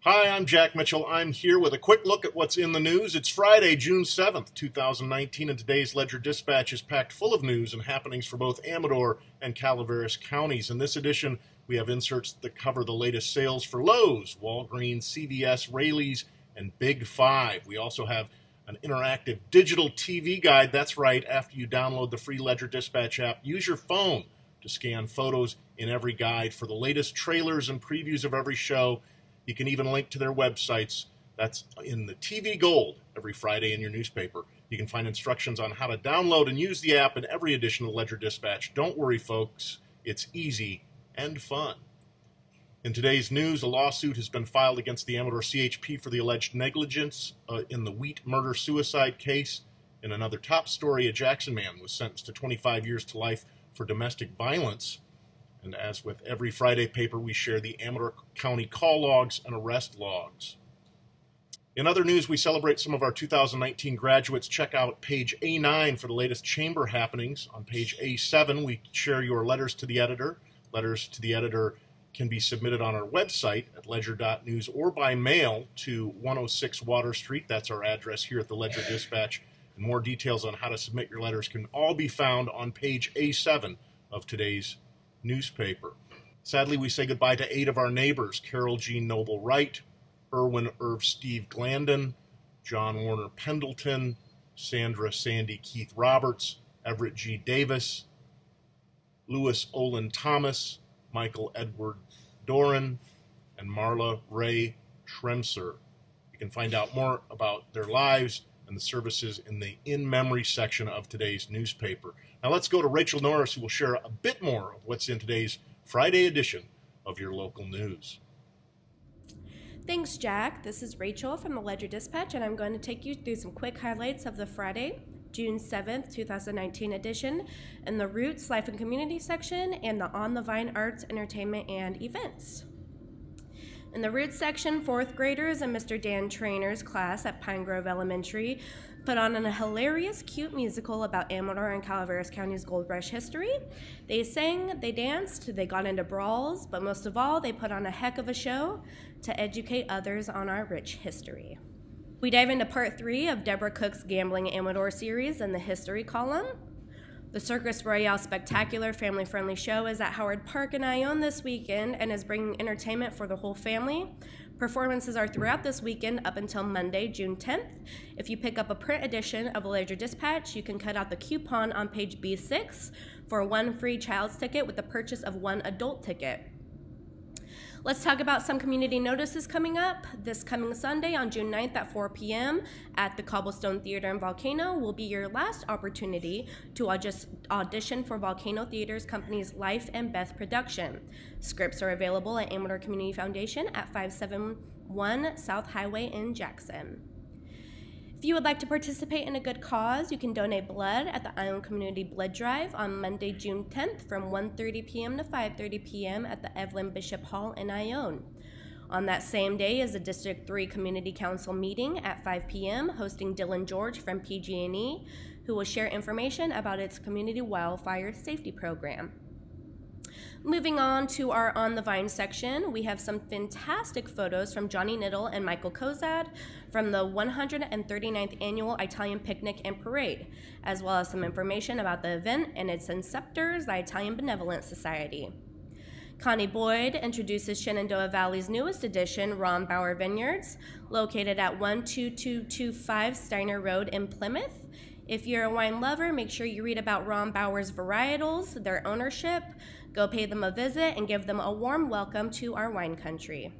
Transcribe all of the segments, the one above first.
Hi, I'm Jack Mitchell. I'm here with a quick look at what's in the news. It's Friday, June 7th, 2019, and today's Ledger Dispatch is packed full of news and happenings for both Amador and Calaveras counties. In this edition, we have inserts that cover the latest sales for Lowe's, Walgreens, CVS, Raley's, and Big Five. We also have an interactive digital TV guide. That's right, after you download the free Ledger Dispatch app, use your phone to scan photos in every guide for the latest trailers and previews of every show. You can even link to their websites. That's in the TV Gold every Friday in your newspaper. You can find instructions on how to download and use the app in every edition of Ledger Dispatch. Don't worry, folks. It's easy and fun. In today's news, a lawsuit has been filed against the Amador CHP for the alleged negligence in the Wheat murder-suicide case. In another top story, a Jackson man was sentenced to 25 years to life for domestic violence. And as with every Friday paper, we share the Amador County call logs and arrest logs. In other news, we celebrate some of our 2019 graduates. Check out page A9 for the latest chamber happenings. On page A7, we share your letters to the editor. Letters to the editor can be submitted on our website at ledger.news or by mail to 106 Water Street. That's our address here at the Ledger Dispatch. And more details on how to submit your letters can all be found on page A7 of today's newspaper. Sadly, we say goodbye to 8 of our neighbors: Carol Jean Noble Wright, Irwin Irv Steve Glandon, John Warner Pendleton, Sandra Sandy Keith Roberts, Everett G. Davis, Louis Olin Thomas, Michael Edward Doran, and Marla Ray Schremser. You can find out more about their lives and the services in the In Memory section of today's newspaper. Now let's go to Rachel Norris, who will share a bit more of what's in today's Friday edition of your local news. Thanks, Jack. This is Rachel from the Ledger Dispatch, and I'm going to take you through some quick highlights of the Friday, June 7th, 2019 edition in the Roots, Life and Community section and the On the Vine Arts, Entertainment, and Events. In the Roots section, 4th graders and Mr. Dan Trainer's class at Pine Grove Elementary put on a hilarious, cute musical about Amador and Calaveras County's Gold Rush history. They sang, they danced, they got into brawls, but most of all, they put on a heck of a show to educate others on our rich history. We dive into part 3 of Deborah Cook's Gambling Amador series in the history column. The Circus Royale Spectacular family-friendly show is at Howard Park in Ione this weekend and is bringing entertainment for the whole family. Performances are throughout this weekend up until Monday, June 10th. If you pick up a print edition of the Ledger Dispatch, you can cut out the coupon on page B6 for 1 free child's ticket with the purchase of 1 adult ticket. Let's talk about some community notices coming up. This coming Sunday on June 9th at 4 p.m. at the Cobblestone Theater in Volcano will be your last opportunity to audition for Volcano Theater's company's Life and Beth production. Scripts are available at Amador Community Foundation at 571 South Highway in Jackson. If you would like to participate in a good cause, you can donate blood at the Ione Community Blood Drive on Monday, June 10th from 1:30 p.m. to 5:30 p.m. at the Evelyn Bishop Hall in Ione. On that same day is a District 3 Community Council meeting at 5 p.m. hosting Dylan George from PG&E, who will share information about its community wildfire safety program. Moving on to our On the Vine section, we have some fantastic photos from Johnny Niddle and Michael Kozad from the 139th Annual Italian Picnic and Parade, as well as some information about the event and its inceptors, the Italian Benevolent Society. Connie Boyd introduces Shenandoah Valley's newest addition, Ron Bauer Vineyards, located at 12225 Steiner Road in Plymouth. If you're a wine lover, make sure you read about Ron Bauer's varietals, their ownership, go pay them a visit, and give them a warm welcome to our wine country.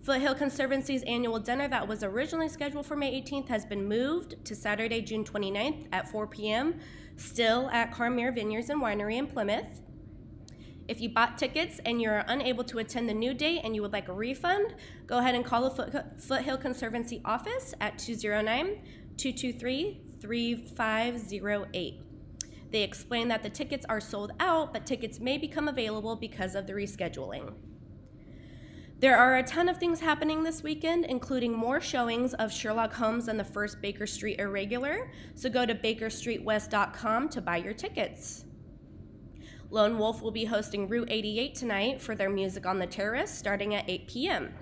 Foothill Conservancy's annual dinner that was originally scheduled for May 18th has been moved to Saturday, June 29th at 4 p.m., still at Carmere Vineyards and Winery in Plymouth. If you bought tickets and you're unable to attend the new date and you would like a refund, go ahead and call the Foothill Conservancy office at 209-223-3508. They explain that the tickets are sold out, but tickets may become available because of the rescheduling. There are a ton of things happening this weekend, including more showings of Sherlock Holmes and the First Baker Street Irregular, so go to bakerstreetwest.com to buy your tickets. Lone Wolf will be hosting Route 88 tonight for their Music on the Terrace starting at 8 p.m.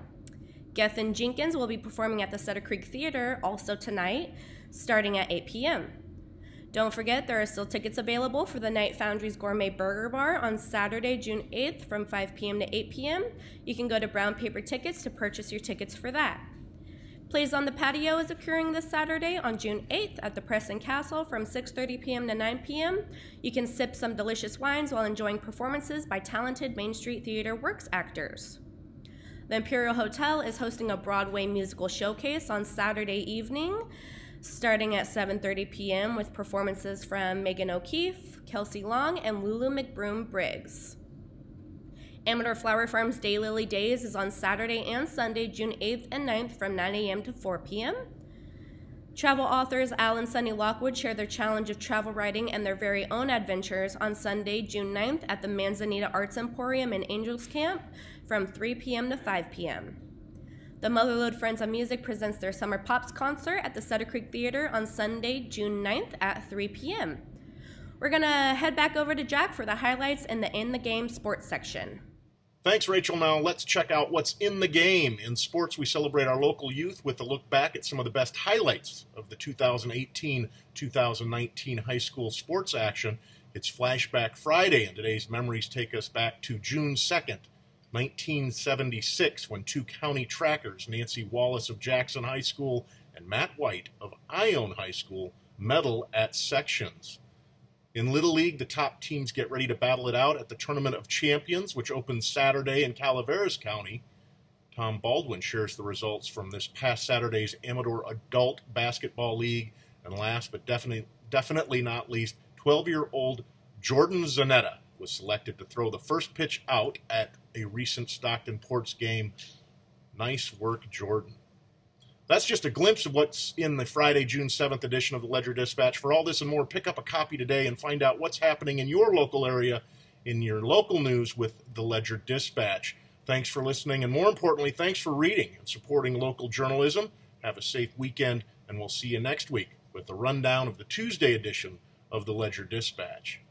Gethin Jenkins will be performing at the Sutter Creek Theater also tonight, starting at 8 p.m. Don't forget, there are still tickets available for the Night Foundry's Gourmet Burger Bar on Saturday, June 8th from 5 p.m. to 8 p.m. You can go to Brown Paper Tickets to purchase your tickets for that. Plays on the Patio is occurring this Saturday on June 8th at the Preston Castle from 6:30 p.m. to 9 p.m. You can sip some delicious wines while enjoying performances by talented Main Street Theater Works actors. The Imperial Hotel is hosting a Broadway musical showcase on Saturday evening, starting at 7:30 p.m. with performances from Megan O'Keefe, Kelsey Long, and Lulu McBroom Briggs. Amador Flower Farm's Daylily Days is on Saturday and Sunday, June 8th and 9th from 9 a.m. to 4 p.m. Travel authors Al and Sunny Lockwood share their challenge of travel writing and their very own adventures on Sunday, June 9th at the Manzanita Arts Emporium in Angels Camp from 3 p.m. to 5 p.m. The Motherlode Friends of Music presents their Summer Pops concert at the Sutter Creek Theater on Sunday, June 9th at 3 p.m. We're going to head back over to Jack for the highlights in the Game sports section. Thanks, Rachel. Now let's check out what's in the game. In sports, we celebrate our local youth with a look back at some of the best highlights of the 2018-2019 high school sports action. It's Flashback Friday, and today's memories take us back to June 2nd, 1976, when two county trackers, Nancy Wallace of Jackson High School and Matt White of Ione High School, medal at sections. In Little League, the top teams get ready to battle it out at the Tournament of Champions, which opens Saturday in Calaveras County. Tom Baldwin shares the results from this past Saturday's Amador Adult Basketball League. And last but definitely not least, 12-year-old Jordan Zanetta was selected to throw the first pitch out at a recent Stockton Ports game. Nice work, Jordan. That's just a glimpse of what's in the Friday, June 7th edition of the Ledger Dispatch. For all this and more, pick up a copy today and find out what's happening in your local area, in your local news with the Ledger Dispatch. Thanks for listening, and more importantly, thanks for reading and supporting local journalism. Have a safe weekend, and we'll see you next week with a rundown of the Tuesday edition of the Ledger Dispatch.